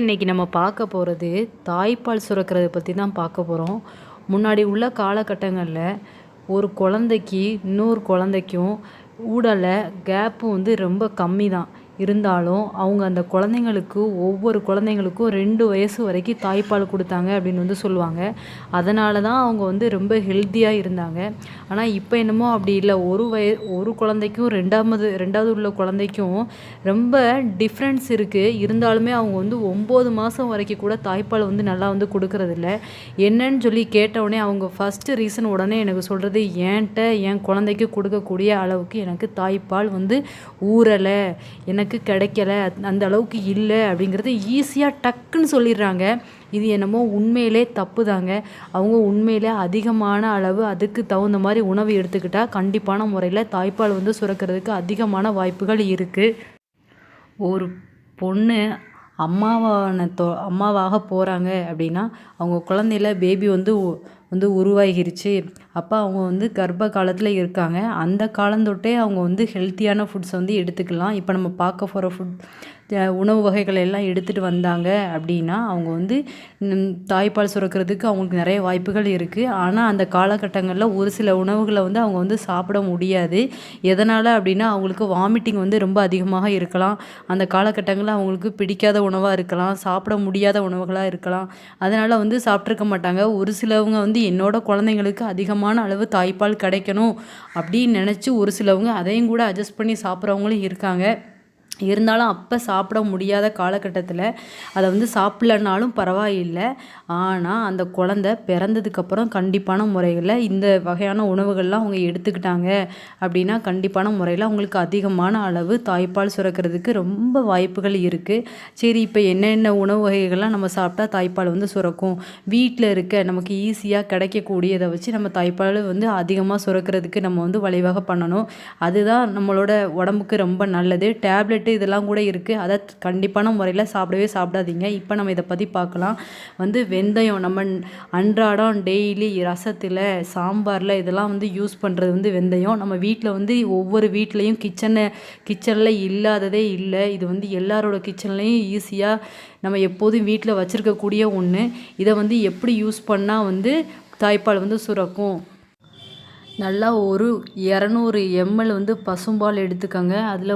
இன்னைக்கு நம்ம பார்க்க போகிறது தாய்ப்பால் சுரக்கிறத பற்றி தான் பார்க்க போகிறோம். முன்னாடி உள்ள காலகட்டங்களில் ஒரு குழந்தைக்கு இன்னொரு குழந்தைக்கும் ஊடல கேப்பு ரொம்ப கம்மி தான். இருந்தாலும் அவங்க அந்த குழந்தைங்களுக்கு ஒவ்வொரு குழந்தைங்களுக்கும் 2 வயசு வரைக்கும் தாய்ப்பால் கொடுத்தாங்க அப்படின்னு சொல்லுவாங்க. அதனால தான் அவங்க ரொம்ப ஹெல்த்தியாக இருந்தாங்க. ஆனால் இப்போ என்னமோ அப்படி இல்லை. ஒரு குழந்தைக்கும் ரெண்டாவது உள்ள குழந்தைக்கும் ரொம்ப டிஃப்ரென்ஸ் இருக்குது. இருந்தாலுமே அவங்க 9 மாதம் வரைக்கும் கூட தாய்ப்பால் நல்லா கொடுக்கறதில்ல. என்னன்னு சொல்லி கேட்டவுடனே அவங்க ஃபஸ்ட்டு ரீசன் உடனே எனக்கு சொல்கிறது, என் குழந்தைக்கு கொடுக்கக்கூடிய அளவுக்கு எனக்கு தாய்ப்பால் ஊறலை, எனக்கு கிடைக்கல, அந்த அளவுக்கு இல்லை அப்படிங்கிறது ஈஸியாக டக்குன்னு சொல்லிடுறாங்க. இது என்னமோ உண்மையிலே தப்பு தாங்க. அவங்க உண்மையிலே அதிகமான அளவு அதுக்கு தகுந்த மாதிரி உணவு எடுத்துக்கிட்டால் கண்டிப்பான முறையில் தாய்ப்பால் சுரக்கிறதுக்கு அதிகமான வாய்ப்புகள் இருக்குது. ஒரு பொண்ணு அம்மாவாக போகிறாங்க அப்படின்னா அவங்க குழந்தையில பேபி உருவாகிருச்சு. அப்போ அவங்க கர்ப்ப காலத்தில் இருக்காங்க. அந்த காலந்தொட்டே அவங்க ஹெல்த்தியான ஃபுட்ஸ் எடுத்துக்கலாம். இப்போ நம்ம பார்க்க போகிற உணவு வகைகள் எல்லாம் எடுத்துகிட்டு வந்தாங்க அப்படின்னா அவங்க தாய்ப்பால் சுரக்கிறதுக்கு அவங்களுக்கு நிறைய வாய்ப்புகள் இருக்குது. ஆனால் அந்த காலகட்டங்களில் ஒரு சில உணவுகளை அவங்க சாப்பிட முடியாது. எதனால் அப்படின்னா அவங்களுக்கு வாமிட்டிங் ரொம்ப அதிகமாக இருக்கலாம். அந்த காலகட்டங்களில் அவங்களுக்கு பிடிக்காத உணவாக இருக்கலாம், சாப்பிட முடியாத உணவுகளாக இருக்கலாம். அதனால் சாப்பிட்ருக்க மாட்டாங்க. ஒரு சிலவங்க என்னோட குழந்தைங்களுக்கு அதிகமான அளவு தாய்ப்பால் கிடைக்கணும் அப்படின்னு நினச்சி ஒரு சிலவங்க அதையும் கூட அட்ஜஸ்ட் பண்ணி சாப்பிட்றவங்களும் இருக்காங்க. இருந்தாலும் அப்போ சாப்பிட முடியாத காலகட்டத்தில் அதை சாப்பிட்லனாலும் பரவாயில்லை. ஆனால் அந்த குழந்தை பிறந்ததுக்கப்புறம் கண்டிப்பான முறையில் இந்த வகையான உணவுகள்லாம் அவங்க எடுத்துக்கிட்டாங்க அப்படின்னா கண்டிப்பான முறையில் அவங்களுக்கு அதிகமான அளவு தாய்ப்பால் சுரக்கிறதுக்கு ரொம்ப வாய்ப்புகள் இருக்குது. சரி, இப்போ என்னென்ன உணவு வகைகள்லாம் நம்ம சாப்பிட்டா தாய்ப்பால் சுரக்கும், வீட்டில் இருக்க நமக்கு ஈஸியாக கிடைக்கக்கூடியதை வச்சு நம்ம தாய்ப்பால் அதிகமாக சுரக்கிறதுக்கு நம்ம வழிவகை பண்ணணும். அதுதான் நம்மளோட உடம்புக்கு ரொம்ப நல்லது. டேப்லெட் இதெல்லாம் கூட இருக்குது. அதை கண்டிப்பான முறையில் சாப்பிடாதீங்க. இப்போ நம்ம இதை பற்றி பார்க்கலாம். வெந்தயம் நம்ம அன்றாடம் டெய்லி ரசத்தில், சாம்பாரில் இதெல்லாம் யூஸ் பண்ணுறது வெந்தயம். நம்ம வீட்டில் ஒவ்வொரு வீட்லேயும் கிச்சனில் இல்லாததே இல்லை. இது எல்லாரோட கிச்சன்லேயும் ஈஸியாக நம்ம எப்போதும் வீட்டில் வச்சுருக்கக்கூடிய ஒன்று. இதை எப்படி யூஸ் பண்ணால் தாய்ப்பால் சுரக்கும். நல்லா ஒரு 200 ml பசும்பால் எடுத்துக்கோங்க. அதில்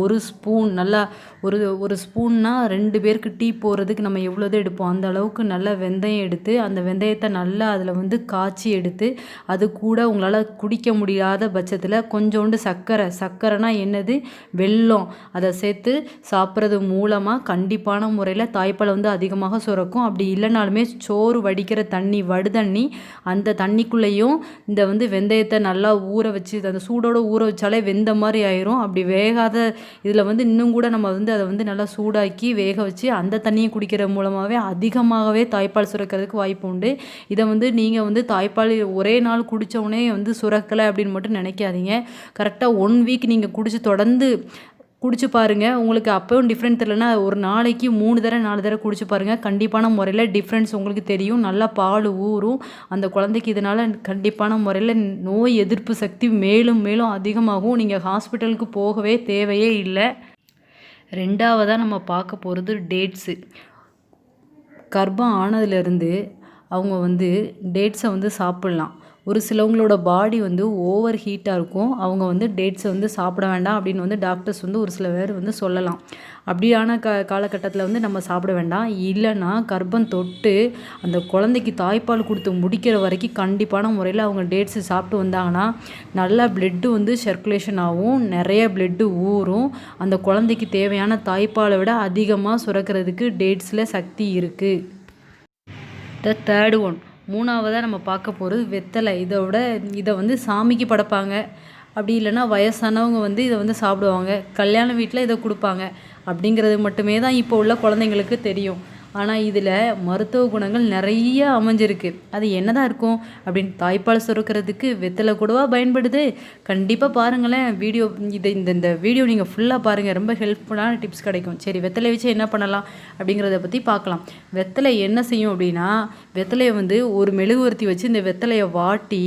ஒரு ஸ்பூன், நல்லா ஒரு ஸ்பூன்னா 2 பேருக்கு டீ போடுறதுக்கு நம்ம எவ்வளோது எடுப்போம் அந்த அளவுக்கு நல்லா வெந்தயம் எடுத்து, அந்த வெந்தயத்தை நல்லா அதில் காய்ச்சி எடுத்து, அது கூட உங்களால் குடிக்க முடியாத பட்சத்தில் கொஞ்சோண்டு சர்க்கரைனா என்னது, வெல்லம், அதை சேர்த்து சாப்பிட்றது மூலமாக கண்டிப்பான முறையில் தாய்ப்பால் அதிகமாக சுரக்கும். அப்படி இல்லைனாலுமே சோறு வடிக்கிற தண்ணி, வடுதண்ணி, அந்த தண்ணிக்குள்ளேயும் இந்த வெந்தயத்தை நல்லா ஊற வச்சு, அந்த சூடோட ஊற வச்சாலே வெந்த மாதிரி ஆயிரும். அப்படி வேகாத இதில் இன்னும் கூட நம்ம அதை நல்லா சூடாக்கி வேக வச்சு அந்த தண்ணியை குடிக்கிற மூலமாகவே அதிகமாகவே தாய்ப்பால் சுரக்கிறதுக்கு வாய்ப்பு உண்டு. இதை நீங்கள் தாய்ப்பால் ஒரே நாள் குடித்தவுடனே சுரக்கலை அப்படின்னு மட்டும் நினைக்காதீங்க. கரெக்டாக 1 வீக் நீங்கள் தொடர்ந்து குடிச்சு பாருங்கள். உங்களுக்கு அப்போவும் டிஃப்ரெண்ட் தெரியலனா ஒரு நாளைக்கு 3 தடவை 4 தடவை குடிச்சு பாருங்கள். கண்டிப்பான முறையில் டிஃப்ரென்ஸ் உங்களுக்கு தெரியும். நல்லா பால் ஊறும் அந்த குழந்தைக்கு. இதனால் கண்டிப்பான முறையில் நோய் எதிர்ப்பு சக்தி மேலும் மேலும் அதிகமாகும். நீங்கள் ஹாஸ்பிட்டலுக்கு போகவே தேவையே இல்லை. 2வதாக நம்ம பார்க்க போகிறது டேட்ஸு. கர்ப்பம் ஆனதுலேருந்து அவங்க டேட்ஸை சாப்பிட்லாம். ஒரு சிலவங்களோட பாடி ஓவர் ஹீட்டாக இருக்கும். அவங்க டேட்ஸை சாப்பிட வேண்டாம் அப்படின்னு டாக்டர்ஸ் ஒரு சில பேர் சொல்லலாம். அப்படியான காலகட்டத்தில் நம்ம சாப்பிட வேண்டாம். இல்லைன்னா கர்ப்பம் தொட்டு அந்த குழந்தைக்கு தாய்ப்பால் கொடுத்து முடிக்கிற வரைக்கும் கண்டிப்பான முறையில் அவங்க டேட்ஸு சாப்பிட்டு வந்தாங்கன்னா நல்லா பிளட்டு சர்க்குலேஷன் ஆகும், நிறைய பிளட்டு ஊறும். அந்த குழந்தைக்கு தேவையான தாய்ப்பாலை விட அதிகமாக சுரக்கிறதுக்கு டேட்ஸில் சக்தி இருக்குது. தேர்டு ஒன், 3வதாக நம்ம பார்க்க போகிறது வெத்தலை. இதை சாமிக்கு படைப்பாங்க. அப்படி இல்லைன்னா வயசானவங்க இதை சாப்பிடுவாங்க. கல்யாண வீட்டில் இதை கொடுப்பாங்க. அப்படிங்கிறது மட்டுமே தான் இப்போ உள்ள குழந்தைங்களுக்கு தெரியும். ஆனால் இதில் மருத்துவ குணங்கள் நிறைய அமைஞ்சிருக்கு. அது என்னதான் இருக்கும் அப்படின்னு, தாய்ப்பால் சுரக்கிறதுக்கு வெத்தலை கூடவா பயன்படுது? கண்டிப்பாக பாருங்களேன் வீடியோ. இந்த வீடியோ நீங்கள் ஃபுல்லாக பாருங்கள், ரொம்ப ஹெல்ப்ஃபுல்லான டிப்ஸ் கிடைக்கும். சரி, வெத்தலை வச்சு என்ன பண்ணலாம் அப்படிங்கிறத பற்றி பார்க்கலாம். வெத்தலை என்ன செய்யும் அப்படின்னா, வெத்தலையை ஒரு மெழுகுவர்த்தி வச்சு இந்த வெத்தலையை வாட்டி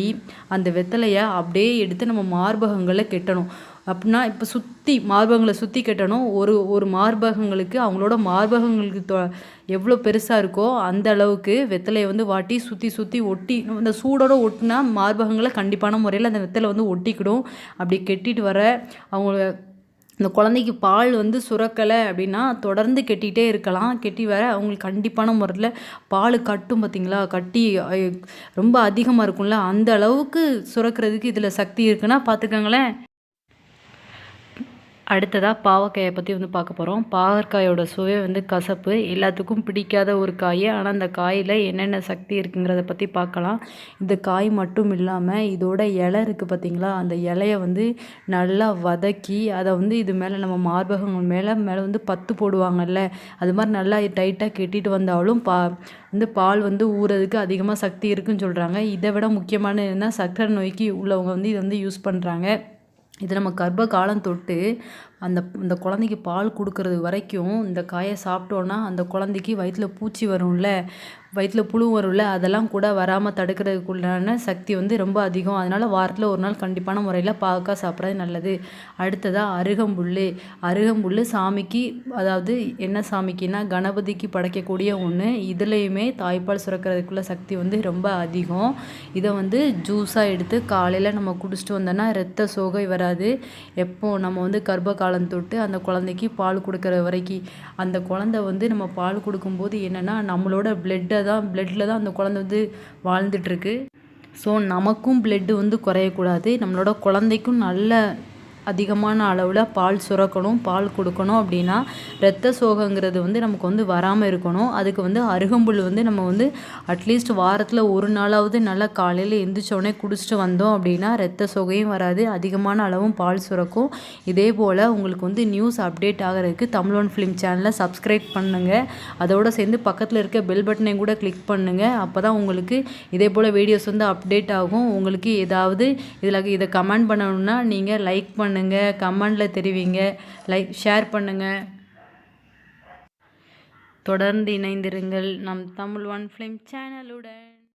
அந்த வெத்தலையை அப்படியே எடுத்து நம்ம மார்பகங்களில் கெட்டணும். அப்படின்னா இப்போ சுற்றி மார்பகங்களை சுற்றி கட்டணும். ஒரு ஒரு மார்பகங்களுக்கு அவங்களோட மார்பகங்களுக்கு எவ்வளோ பெருசாக இருக்கோ அந்த அளவுக்கு வெத்தலையை வந்து வாட்டி சுற்றி சுற்றி ஒட்டி இந்த சூடோடு ஒட்டினா மார்பகங்களை கண்டிப்பான முறையில் அந்த வெத்தலை வந்து ஒட்டிக்கிடும். அப்படி கெட்டிட்டு வர அவங்க இந்த குழந்தைக்கு பால் வந்து சுரக்கலை அப்படின்னா தொடர்ந்து கெட்டிகிட்டே இருக்கலாம். கெட்டி வர அவங்களுக்கு கண்டிப்பான முறையில் பால் கட்டும் பார்த்திங்களா, கட்டி ரொம்ப அதிகமாக இருக்கும்ல, அந்த அளவுக்கு சுரக்கிறதுக்கு இதில் சக்தி இருக்குன்னா பார்த்துக்கோங்களேன். அடுத்ததாக பாவக்காயை பற்றி வந்து பார்க்க போகிறோம். பாகற்காயோட சுவை வந்து கசப்பு, எல்லாத்துக்கும் பிடிக்காத ஒரு காய். ஆனால் அந்த காயில் என்னென்ன சக்தி இருக்குங்கிறத பற்றி பார்க்கலாம். இந்த காய் மட்டும் இல்லாமல் இதோட இலை இருக்குது பார்த்திங்களா, அந்த இலையை வந்து நல்லா வதக்கி அதை வந்து இது மேலே நம்ம மார்பகங்கள் மேலே வந்து பத்து போடுவாங்கல்ல, அது மாதிரி நல்லா டைட்டாக கெட்டிட்டு வந்தாலும் பால் வந்து ஊறதுக்கு அதிகமாக சக்தி இருக்குன்னு சொல்கிறாங்க. இதை விட முக்கியமான என்னன்னா சர்க்கரை நோய்க்கு உள்ளவங்க வந்து இதை வந்து யூஸ் பண்ணுறாங்க. இது நம்ம கர்ப்ப காலம் தொட்டு அந்த குழந்தைக்கு பால் கொடுக்கறது வரைக்கும் இந்த காயை சாப்பிட்டோன்னா அந்த குழந்தைக்கு வயிற்றில் பூச்சி வரும்ல, வயிற்றில் புழு வரும்ல, அதெல்லாம் கூட வராமல் தடுக்கிறதுக்குள்ளான சக்தி வந்து ரொம்ப அதிகம். அதனால் வாரத்தில் ஒரு நாள் கண்டிப்பான முறையில் பாவக்காய் சாப்பிட்றது நல்லது. அடுத்ததாக அருகம்புல் சாமிக்கு, அதாவது என்ன சாமிக்குன்னா கணபதிக்கு படைக்கக்கூடிய ஒன்று. இதுலேயுமே தாய்ப்பால் சுரக்கிறதுக்குள்ள சக்தி வந்து ரொம்ப அதிகம். இதை வந்து ஜூஸாக எடுத்து காலையில் நம்ம குடிச்சிட்டு வந்தோன்னா இரத்த சோகை வராது. எப்போ நம்ம வந்து கர்ப்ப காலம் தொட்டு அந்த குழந்தைக்கு பால் கொடுக்குற வரைக்கும் அந்த குழந்தை வந்து நம்ம பால் கொடுக்கும்போது என்னென்னா நம்மளோட பிளட்டில் தான் அந்த குழந்தை வந்து வாழ்ந்துட்டுருக்கு. ஸோ நமக்கும் பிளட்டு வந்து குறையக்கூடாது, நம்மளோட குழந்தைக்கும் நல்ல அதிகமான அளவில் பால் சுரக்கணும், பால் கொடுக்கணும். அப்படின்னா இரத்த சோகைங்கிறது வந்து நமக்கு வந்து வராமல் இருக்கணும். அதுக்கு வந்து அருகம்புல் வந்து நம்ம வந்து அட்லீஸ்ட் வாரத்தில் ஒரு நாளாவது நல்லா காலையில் எழுந்திரிச்சோடனே குடிச்சிட்டு வந்தோம் அப்படின்னா இரத்த சோகையும் வராது, அதிகமான அளவும் பால் சுரக்கும். இதே போல் உங்களுக்கு வந்து நியூஸ் அப்டேட் ஆகிறதுக்கு தமிழ் ஃபிலிம் சேனலை சப்ஸ்கிரைப் பண்ணுங்கள். அதோடு சேர்ந்து பக்கத்தில் இருக்க பெல் பட்டனையும் கூட கிளிக் பண்ணுங்கள். அப்போ தான் உங்களுக்கு இதே போல் வீடியோஸ் வந்து அப்டேட் ஆகும். உங்களுக்கு ஏதாவது இதை கமெண்ட் பண்ணணுன்னா நீங்கள் லைக் பண்ணுங்கள், கமெண்டில் தெரிவிங்க, ஷேர் பண்ணுங்கள். தொடர்ந்து இணைந்திருங்கள் நம் தமிழ் ஒன் ஃபிலிம் சேனலுடன்.